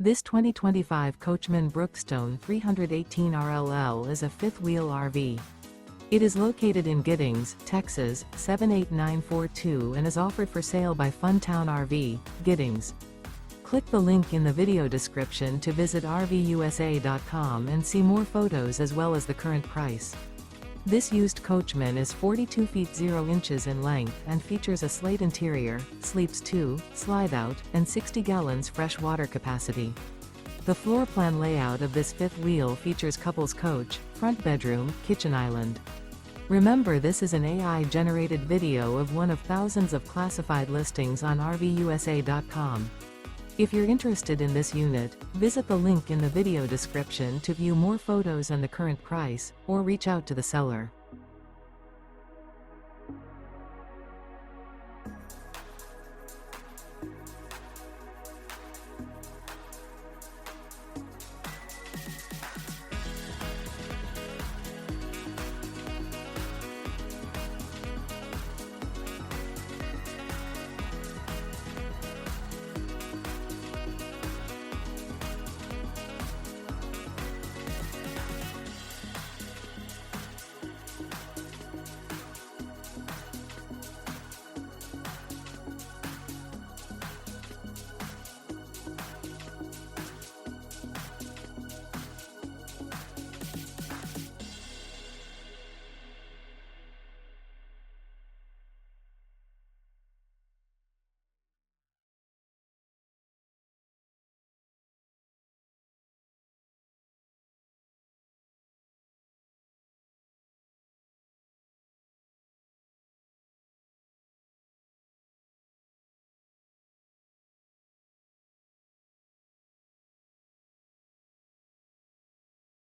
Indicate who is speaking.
Speaker 1: This 2025 Coachmen Brookstone 318 RLL is a fifth-wheel RV. It is located in Giddings, Texas, 78942 and is offered for sale by Funtown RV, Giddings. Click the link in the video description to visit RVUSA.com and see more photos as well as the current price. This used Coachman is 42 feet 0 inches in length and features a SLATE interior, sleeps 2, Slideout, and 60 gallons fresh water capacity. The floor plan layout of this fifth wheel features couples coach, front bedroom, kitchen island. Remember, this is an AI-generated video of one of thousands of classified listings on RVUSA.com. If you're interested in this unit, visit the link in the video description to view more photos and the current price, or reach out to the seller.